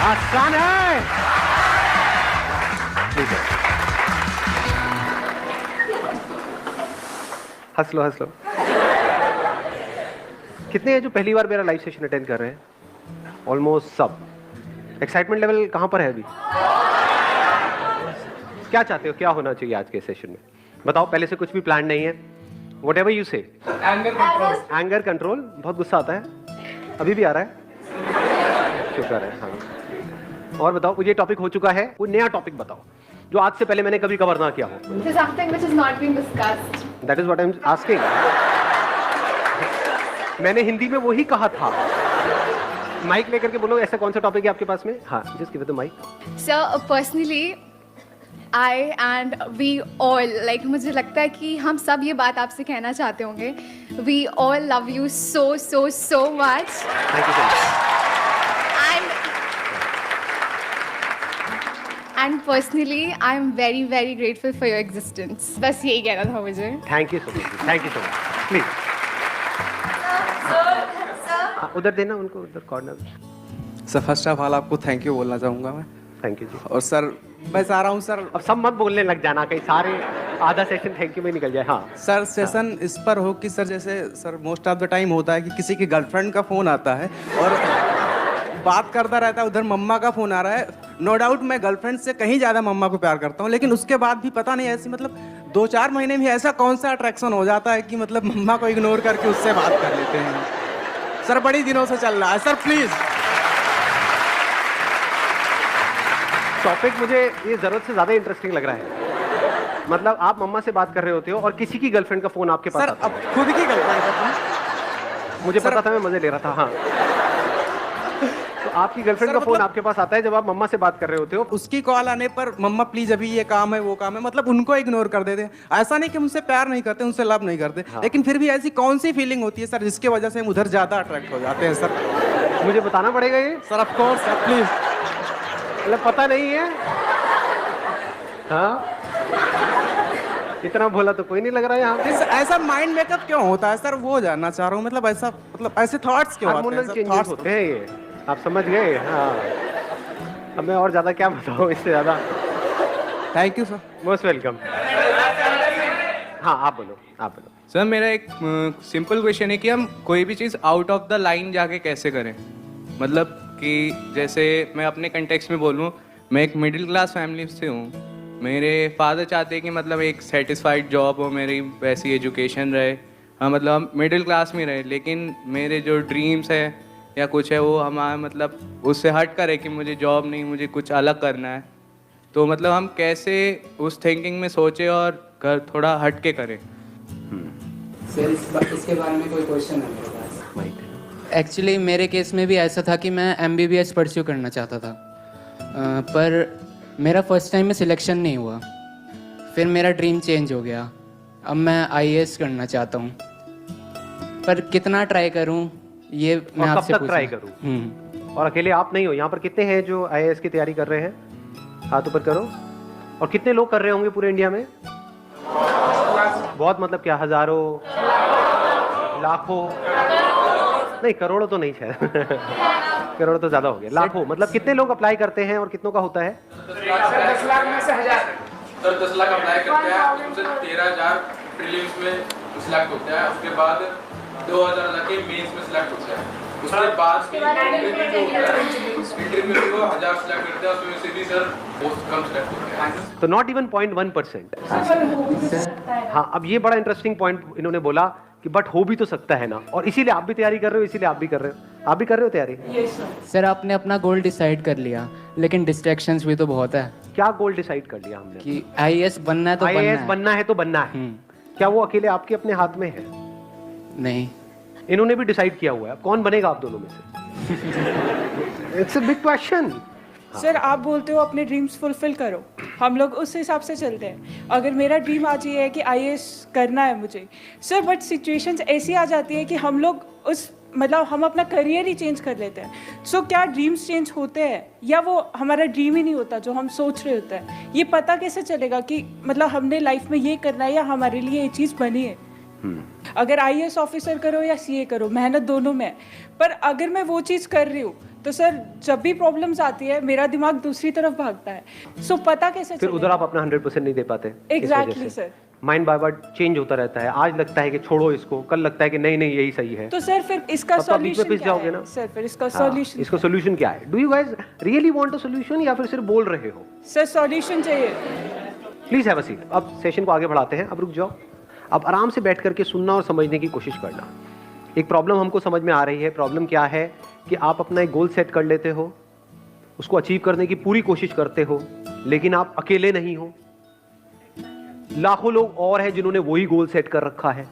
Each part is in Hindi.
आसान है। हंस लो हंस लो। कितने हैं जो पहली बार मेरा लाइव सेशन अटेंड कर रहे हैं? ऑलमोस्ट सब। एक्साइटमेंट लेवल कहां पर है अभी? क्या चाहते हो, क्या होना चाहिए आज के सेशन में? बताओ, पहले से कुछ भी प्लान नहीं है? Whatever you say. Anger control. बहुत गुस्सा आता है, अभी भी आ रहा है? शुक्र है। हाँ, और बताओ, मुझे टॉपिक हो चुका है, कोई नया टॉपिक बताओ जो आज से पहले मैंने कभी कवर ना किया हो। Something which is not being discussed. That is what I'm asking. मैंने हिंदी में वही कहा था। माइक लेकर के बोलो, ऐसा कौन सा टॉपिक है आपके पास में? हाँ, just give it the mic. Sir, personally, I and we all, like, मुझे लगता है कि हम सब ये बात आपसे कहना चाहते होंगे। We all love you so so so much. Thank you so much. And personally, I am very very grateful for your existence. बस यही कहना था मुझे। Thank you so much, thank you so much. Please उधर देना उनको, उधर corner. Sir first of all आपको थैंक यू बोलना चाहूँगा मैं। थैंक यू जी। और सर मैं चाह रहा हूँ सर, अब सब मत बोलने लग जाना, कहीं सारे आधा सेशन थैंक यू में निकल जाए। हाँ सर सेशन इस पर हो कि सर जैसे sir most of the time होता है कि किसी की गर्लफ्रेंड का फ़ोन आता है और बात करता रहता है, उधर मम्मा का फ़ोन आ रहा है। नो डाउट मैं गर्लफ्रेंड से कहीं ज़्यादा मम्मा को प्यार करता हूँ, लेकिन उसके बाद भी पता नहीं ऐसी मतलब 2-4 महीने में ऐसा कौन सा अट्रैक्शन हो जाता है कि मतलब मम्मा को इग्नोर करके उससे बात कर लेते हैं। सर बड़ी दिनों से चल रहा है सर, प्लीज़। टॉपिक मुझे ये जरूरत से ज्यादा इंटरेस्टिंग लग रहा है। मतलब आप मम्मा से बात कर रहे होते हो और किसी की गर्लफ्रेंड का फोन आपके पास सर आता अब खुद की गर्लफ्रेंड का फोन, है। मुझे पता था, मैं मजे ले रहा था। हाँ, तो आपकी गर्लफ्रेंड का फोन आपके पास आता है जब आप मम्मा से बात कर रहे होते हो। उसकी कॉल आने पर मम्मा प्लीज अभी ये काम है वो काम है, मतलब उनको इग्नोर कर देते हैं। ऐसा नहीं कि उनसे प्यार नहीं करते, उनसे लव नहीं करते, हाँ। लेकिन फिर भी ऐसी कौन सी फीलिंग होती है सर जिसकी वजह से हम उधर ज्यादा अट्रैक्ट हो जाते हैं सर? मुझे बताना पड़ेगा ये sir of course sir, please. मतलब पता नहीं है? हाँ, इतना बोला तो कोई नहीं लग रहा है यहाँ पे। ऐसा माइंड मेकअप क्यों होता है सर, वो जानना चाह रहा हूँ। मतलब ऐसा मतलब ऐसे थॉट्स क्यों आते हैं हार्मोनल सर? चेंजेस थॉट्स होते हैं ये, आप समझ गए? हाँ, अब मैं और ज्यादा क्या बताऊँ इससे ज्यादा। Thank you sir. Most welcome. हाँ, आप बोलो, आप बोलो। सर मेरा एक सिंपल क्वेश्चन है कि हम कोई भी चीज़ आउट ऑफ द लाइन जाके कैसे करें? मतलब कि जैसे मैं अपने कंटेक्स्ट में बोलूँ, मैं एक मिडिल क्लास फैमिली से हूँ। मेरे फादर चाहते हैं कि मतलब एक सेटिस्फाइड जॉब हो, मेरी वैसी एजुकेशन रहे। हाँ, मतलब हम मिडिल क्लास में रहे, लेकिन मेरे जो ड्रीम्स है या कुछ है वो हमारा मतलब उससे हट कर है कि मुझे जॉब नहीं, मुझे कुछ अलग करना है। तो मतलब हम कैसे उस थिंकिंग में सोचें और थोड़ा हट के करें? सर इसके बारे में कोई क्वेश्चन है मेरे पास? एक्चुअली मेरे केस में भी ऐसा था कि मैं MBBS परस्यू करना चाहता था, पर मेरा फर्स्ट टाइम में सिलेक्शन नहीं हुआ। फिर मेरा ड्रीम चेंज हो गया, अब मैं IAS करना चाहता हूँ, पर कितना ट्राई करूँ ये मैं आपसे कब तक ट्राई करूँ? और अकेले आप नहीं हो, यहाँ पर कितने हैं जो IAS की तैयारी कर रहे हैं? हाथ ऊपर करो। और कितने लोग कर रहे होंगे पूरे इंडिया में? बहुत, मतलब क्या, हजारों, लाखों? नहीं, करोड़ों तो नहीं शायद। करोड़ तो ज्यादा हो गया, लाखों। मतलब कितने लोग अप्लाई करते हैं और कितनों का होता है? 10 लाख में से 1000। सर 10 लाख अप्लाई करते हैं, उसमें 13,000 प्रीलिम्स में सिलेक्ट होता है, उसके बाद 2,000 जाके मेंस में सिलेक्ट होता है, उसके बाद इंटरव्यू में वो 1000 सिलेक्ट करते हैं, उसमें से भी सर बहुत कम सिलेक्ट होते हैं। तो नॉट इवन 0.1%। हाँ, अब ये बड़ा इंटरेस्टिंग पॉइंट इन्होंने बोला कि बट हो भी तो सकता है ना, और इसीलिए आप भी तैयारी कर रहे हो, इसीलिए आप भी कर रहे हो। आप भी कर रहे हो तैयारी? सर आपने अपना गोल डिसाइड कर लिया, लेकिन डिस्ट्रैक्शंस भी तो बहुत है। क्या गोल डिसाइड कर लिया हमने? कि IAS बनना है तो IAS बनना है तो बनना है। क्या वो अकेले आपके अपने हाथ में है? नहीं, इन्होंने भी डिसाइड किया हुआ है। अब कौन बनेगा आप दोनों में से? It's a big question. Sir आप बोलते हो अपने ड्रीम्स फुलफिल करो, हम लोग उस हिसाब से चलते हैं। अगर मेरा ड्रीम आज ये है कि IAS करना है मुझे सर, बट सिचुएशंस ऐसी आ जाती है कि हम लोग उस मतलब हम अपना करियर ही चेंज कर लेते हैं। सो क्या ड्रीम्स चेंज होते हैं या वो हमारा ड्रीम ही नहीं होता जो हम सोच रहे होते हैं? ये पता कैसे चलेगा कि मतलब हमने लाइफ में ये करना है या हमारे लिए ये चीज़ बनी है? अगर IAS ऑफिसर करो या CA करो, मेहनत दोनों में है, पर अगर मैं वो चीज़ कर रही हूँ तो सर जब भी प्रॉब्लम्स आती है मेरा दिमाग दूसरी तरफ भागता है, सो पता कैसे फिर उधर आप अपना 100% नहीं दे पाते। Exactly sir. माइंड बाय बार चेंज होता रहता है, आज लगता है कि छोड़ो इसको, कल लगता है कि नहीं नहीं यही सही है। तो सर फिर इसका तब तो आप बीच में सॉल्यूशन पिस क्या जाओगे है ना। सर? फिर इसका हाँ, सॉल्यूशन इसका सोल्यूशन क्या है? Do you guys really want a solution या फिर सिर्फ बोल रहे हो? सर सॉल्यूशन चाहिए। Please have a seat. अब सेशन को आगे बढ़ाते हैं। अब रुक जाओ, अब आराम से बैठ करके सुनना और समझने की कोशिश करना। एक प्रॉब्लम हमको समझ में आ रही है। प्रॉब्लम क्या है कि आप अपना एक गोल सेट कर लेते हो, उसको अचीव करने की पूरी कोशिश करते हो, लेकिन आप अकेले नहीं हो, लाखों लोग और हैं जिन्होंने वही गोल सेट कर रखा है।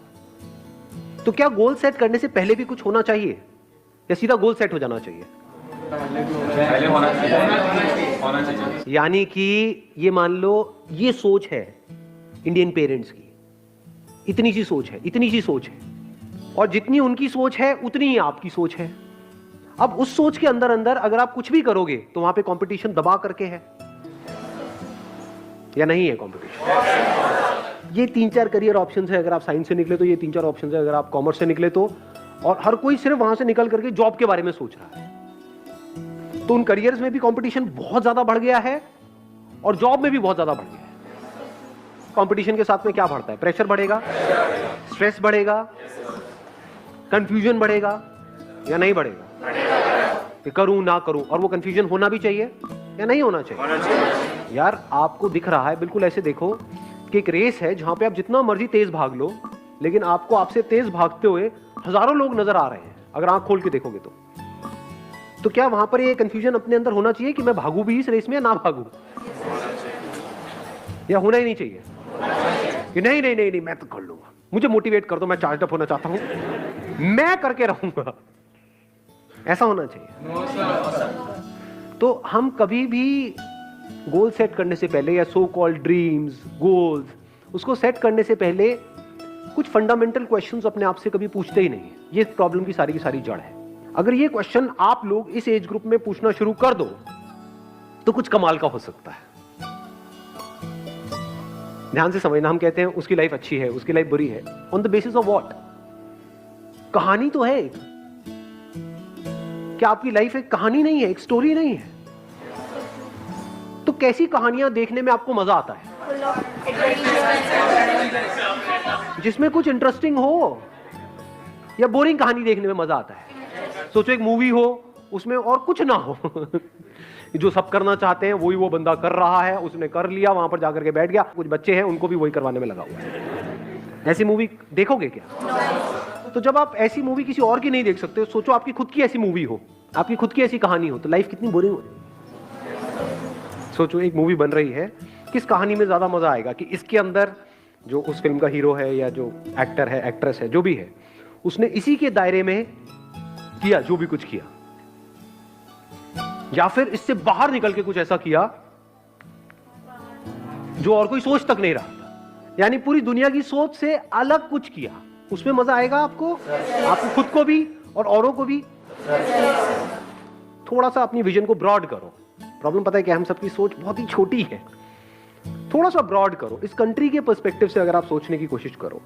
तो क्या गोल सेट करने से पहले भी कुछ होना चाहिए या सीधा गोल सेट हो जाना चाहिए? पहले होना चाहिए। यानी कि ये मान लो ये सोच है इंडियन पेरेंट्स की, इतनी सी सोच है, इतनी सी सोच है, और जितनी उनकी सोच है उतनी ही आपकी सोच है। अब उस सोच के अंदर अंदर अगर आप कुछ भी करोगे तो वहां पे कंपटीशन दबा करके है या नहीं है कंपटीशन? ये 3-4 करियर ऑप्शंस है। अगर आप साइंस से निकले तो ये 3-4 ऑप्शंस है, अगर आप कॉमर्स से निकले तो, और हर कोई सिर्फ वहां से निकल करके जॉब के बारे में सोच रहा है। तो उन करियर्स में भी कंपटीशन बहुत ज्यादा बढ़ गया है और जॉब में भी बहुत ज्यादा बढ़ गया है। कंपटीशन के साथ में क्या बढ़ता है? प्रेशर बढ़ेगा, स्ट्रेस बढ़ेगा, कंफ्यूजन बढ़ेगा या नहीं बढ़ेगा? कि करूं ना करूं, और वो कंफ्यूजन होना भी चाहिए या नहीं होना चाहिए? यार आपको दिख रहा है, बिल्कुल ऐसे देखो कि एक रेस है जहां पे आप जितना मर्जी तेज भाग लो, लेकिन आपको आपसे तेज भागते हुए हजारों लोग नजर आ रहे हैं अगर आंख खोल के देखोगे तो क्या वहां पर ये कंफ्यूजन अपने अंदर होना चाहिए कि मैं भागू भी इस रेस में या ना भागू? या होना ही नहीं चाहिए कि नहीं नहीं नहीं नहीं मैं तो कर लूंगा, मुझे मोटिवेट कर दो, मैं चार्ज अप होना चाहता हूं, मैं करके रहूंगा, ऐसा होना चाहिए? तो हम कभी भी गोल सेट करने से पहले या सो कॉल्ड ड्रीम्स, गोल्स, उसको सेट करने से पहले कुछ फंडामेंटल क्वेश्चंस अपने आप से कभी पूछते ही नहीं है। ये प्रॉब्लम की सारी जड़ है। अगर ये क्वेश्चन आप लोग इस एज ग्रुप में पूछना शुरू कर दो तो कुछ कमाल का हो सकता है। ध्यान से समझना, हम कहते हैं उसकी लाइफ अच्छी है, उसकी लाइफ बुरी है, on the basis of what? कहानी तो है एक। क्या आपकी लाइफ एक कहानी नहीं है, एक स्टोरी नहीं है? तो कैसी कहानियां देखने में आपको मजा आता है? जिसमें कुछ इंटरेस्टिंग हो, या बोरिंग कहानी देखने में मजा आता है? सोचो एक मूवी हो, उसमें और कुछ ना हो जो सब करना चाहते हैं वही वो बंदा कर रहा है, उसने कर लिया, वहां पर जाकर के बैठ गया, कुछ बच्चे हैं उनको भी वही करवाने में लगा हुआ है। ऐसी मूवी देखोगे क्या? तो जब आप ऐसी मूवी किसी और की नहीं देख सकते, सोचो आपकी खुद की ऐसी मूवी हो, आपकी खुद की ऐसी कहानी हो, तो लाइफ कितनी बोरिंग हो। सोचो एक मूवी बन रही है, किस कहानी में ज्यादा मजा आएगा कि इसके अंदर जो उस फिल्म का हीरो है या जो एक्टर है, एक्ट्रेस है, जो भी है, उसने इसी के दायरे में किया जो भी कुछ किया, या फिर इससे बाहर निकल के कुछ ऐसा किया जो और कोई सोच तक नहीं रहा था, यानी पूरी दुनिया की सोच से अलग कुछ किया, उसमें मजा आएगा आपको खुद को भी और औरों को भी। थोड़ा सा अपनी विजन को ब्रॉड करो। प्रॉब्लम पता है कि हम सबकी सोच बहुत ही छोटी है, थोड़ा सा ब्रॉड करो। इस कंट्री के पर्सपेक्टिव से अगर आप सोचने की कोशिश करो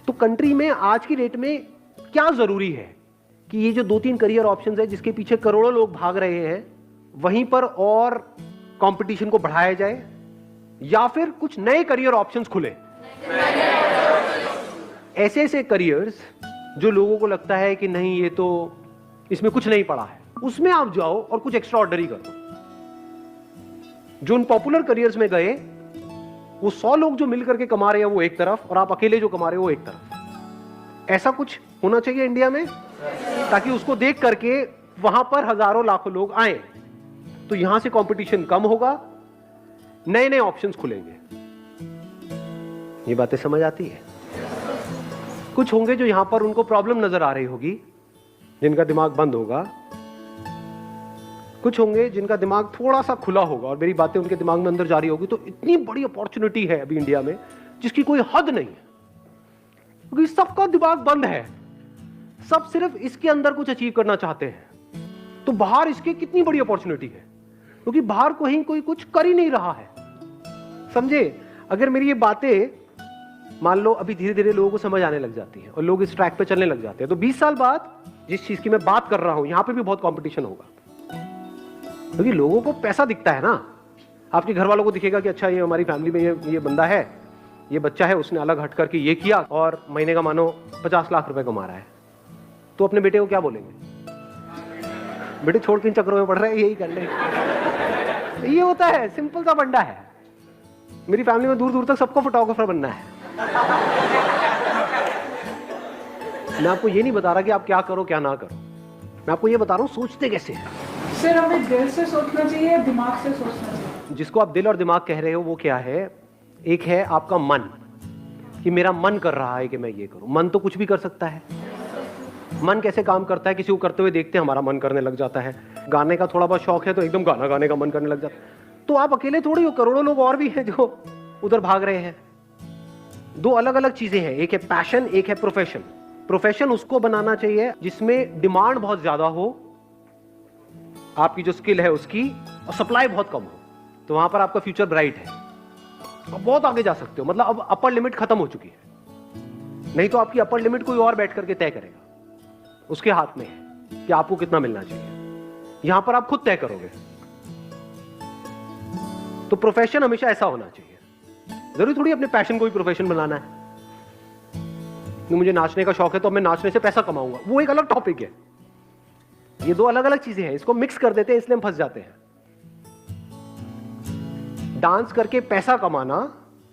तो कंट्री में आज की डेट में क्या जरूरी है कि ये जो 2-3 करियर ऑप्शंस है जिसके पीछे करोड़ों लोग भाग रहे हैं, वहीं पर और कंपटीशन को बढ़ाया जाए, या फिर कुछ नए करियर ऑप्शंस खुले, ऐसे ऐसे करियर्स जो लोगों को लगता है कि नहीं ये तो इसमें कुछ नहीं पड़ा है, उसमें आप जाओ और कुछ एक्स्ट्रा ऑर्डिनरी करो। जो उन पॉपुलर करियर्स में गए, वो 100 लोग जो मिलकर के कमा रहे हैं वो एक तरफ, और आप अकेले जो कमा रहे हो वो एक तरफ। ऐसा कुछ होना चाहिए इंडिया में, ताकि उसको देख करके वहां पर हजारों लाखों लोग आए, तो यहां से कंपटीशन कम होगा, नए नए ऑप्शंस खुलेंगे। ये बातें समझ आती है? कुछ होंगे जो यहां पर उनको प्रॉब्लम नजर आ रही होगी, जिनका दिमाग बंद होगा, कुछ होंगे जिनका दिमाग थोड़ा सा खुला होगा और मेरी बातें उनके दिमाग में अंदर जा रही होगी। तो इतनी बड़ी अपॉर्चुनिटी है अभी इंडिया में जिसकी कोई हद नहीं है, क्योंकि सबका दिमाग बंद है, सब सिर्फ इसके अंदर कुछ अचीव करना चाहते हैं। तो बाहर इसके कितनी बड़ी अपॉर्चुनिटी है, क्योंकि बाहर कहीं कोई कुछ कर ही नहीं रहा है। समझे? अगर मेरी ये बातें मान लो अभी धीरे धीरे लोगों को समझ आने लग जाती है और लोग इस ट्रैक पे चलने लग जाते हैं, तो 20 साल बाद जिस चीज की मैं बात कर रहा हूं, यहां पे भी बहुत कंपटीशन होगा, क्योंकि लोगों को पैसा दिखता है ना। आपके घर वालों को दिखेगा कि अच्छा ये हमारी फैमिली में ये बंदा है, ये बच्चा है, उसने अलग हट करके ये किया और महीने का मानो 50 लाख रुपए कमा रहा है, तो अपने बेटे को क्या बोलेंगे? बेटे छोड़ के इन चक्करों में पड़ रहे हैं, यही कर ले। ये होता है, सिंपल सा बंदा है। मेरी फैमिली में दूर दूर तक सबको फोटोग्राफर बनना है। मैं आपको ये नहीं बता रहा कि आप क्या करो क्या ना करो, मैं आपको ये बता रहा हूँ सोचते कैसे हैं। सर हमें दिल से सोचना चाहिए या दिमाग से सोचना चाहिए? जिसको आप दिल और दिमाग कह रहे हो वो क्या है? एक है आपका मन, कि मेरा मन कर रहा है कि मैं ये करूं। मन तो कुछ भी कर सकता है। मन कैसे काम करता है? किसी को करते हुए देखते हैं, हमारा मन करने लग जाता है। गाने का थोड़ा बहुत शौक है तो एकदम गाना गाने का मन करने लग जाता है। तो आप अकेले थोड़ी हो, करोड़ों लोग और भी हैं जो उधर भाग रहे हैं। दो अलग अलग चीजें हैं, एक है पैशन, एक है प्रोफेशन। प्रोफेशन उसको बनाना चाहिए जिसमें डिमांड बहुत ज्यादा हो, आपकी जो स्किल है उसकी, और सप्लाई बहुत कम हो, तो वहां पर आपका फ्यूचर ब्राइट है। आप बहुत आगे जा सकते हो, मतलब अब अपर लिमिट खत्म हो चुकी है। नहीं तो आपकी अपर लिमिट कोई और बैठ करके तय करेगा, उसके हाथ में है कि आपको कितना मिलना चाहिए। यहां पर आप खुद तय करोगे। तो प्रोफेशन हमेशा ऐसा होना चाहिए। जरूरी थोड़ी अपने पैशन को भी प्रोफेशन बनाना है। मुझे नाचने का शौक है तो मैं नाचने से पैसा कमाऊंगा, वो एक अलग टॉपिक है। ये दो अलग अलग चीजें हैं, इसको मिक्स कर देते हैं, इसलिए हम फंस जाते हैं। डांस करके पैसा कमाना,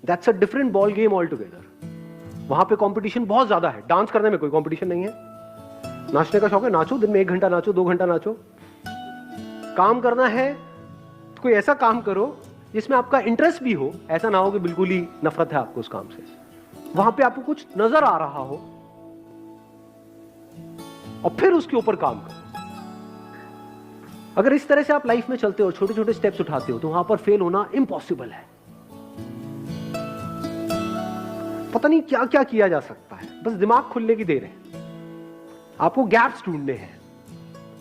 that's a different ball game all together. वहां पे कंपटीशन बहुत ज्यादा है, डांस करने में कोई कंपटीशन नहीं है। नाचने का शौक है, नाचो, दिन में 1 घंटा नाचो, 2 घंटा नाचो। काम करना है तो कोई ऐसा काम करो जिसमें आपका इंटरेस्ट भी हो, ऐसा ना हो कि बिल्कुल ही नफरत है आपको उस काम से। वहां पे आपको कुछ नजर आ रहा हो और फिर उसके ऊपर काम करो। अगर इस तरह से आप लाइफ में चलते हो, छोटे छोटे स्टेप्स उठाते हो, तो वहां पर फेल होना इम्पॉसिबल है। पता नहीं क्या क्या किया जा सकता है, बस दिमाग खुलने की देर है। आपको गैप्स ढूंढने हैं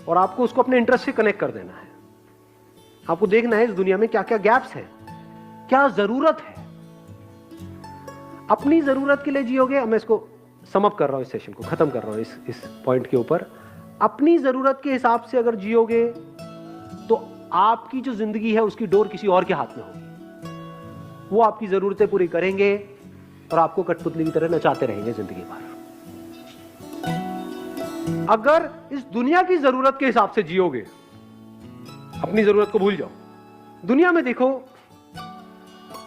और आपको उसको अपने इंटरेस्ट से कनेक्ट कर देना है। आपको देखना है इस दुनिया में क्या क्या गैप्स हैं, क्या जरूरत है। अपनी जरूरत के लिए जियोगे। मैं इसको समअप कर रहा हूं, इस सेशन को खत्म कर रहा हूं इस पॉइंट के ऊपर। अपनी जरूरत के हिसाब से अगर जियोगे तो आपकी जो जिंदगी है उसकी डोर किसी और के हाथ में होगी। वो आपकी जरूरतें पूरी करेंगे और आपको कठपुतली की तरह नचाते रहेंगे जिंदगी भर। अगर इस दुनिया की जरूरत के हिसाब से जियोगे, अपनी जरूरत को भूल जाओ। दुनिया में देखो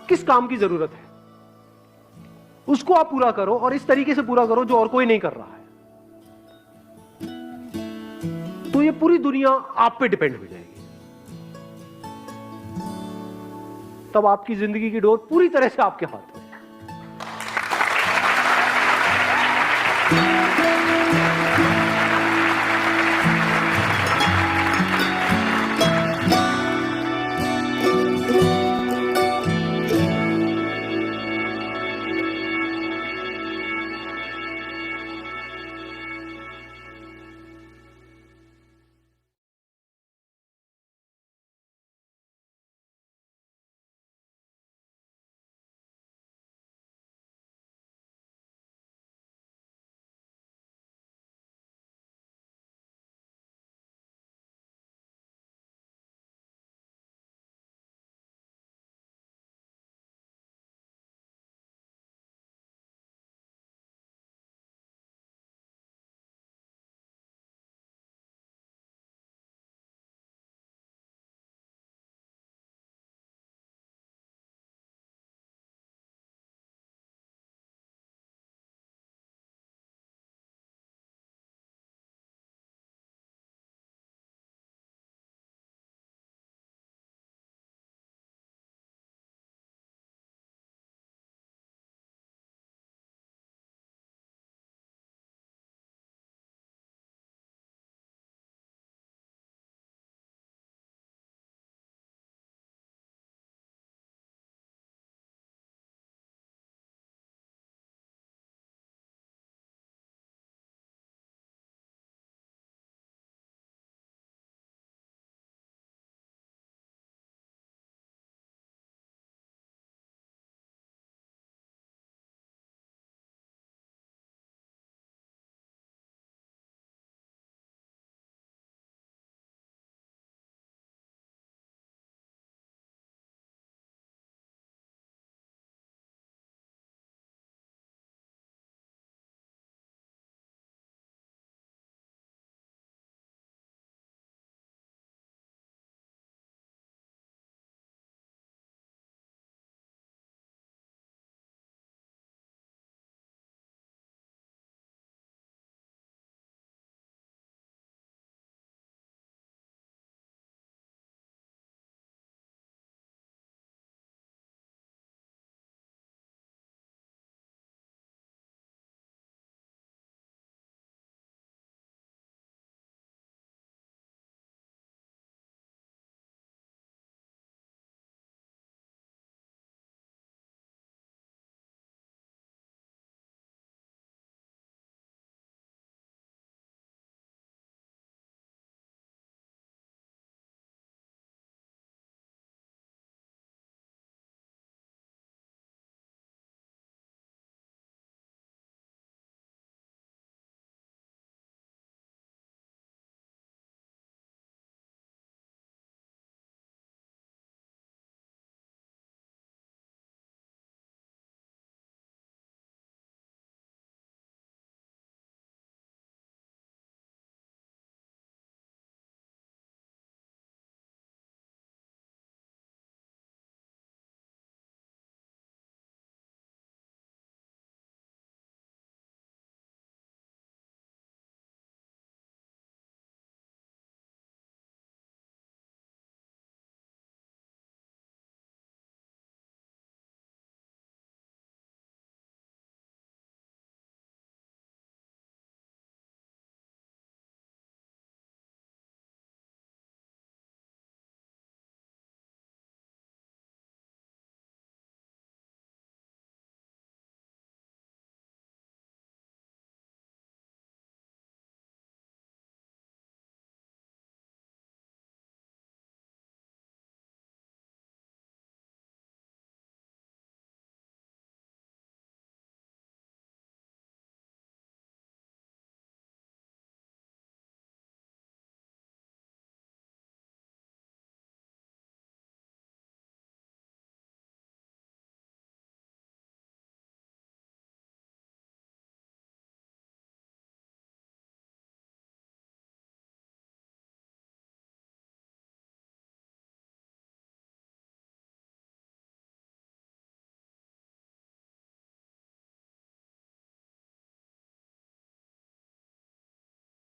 किस काम की जरूरत है, उसको आप पूरा करो और इस तरीके से पूरा करो जो और कोई नहीं कर रहा है। तो ये पूरी दुनिया आप पे डिपेंड हो जाएगी। तब आपकी जिंदगी की डोर पूरी तरह से आपके हाथ में।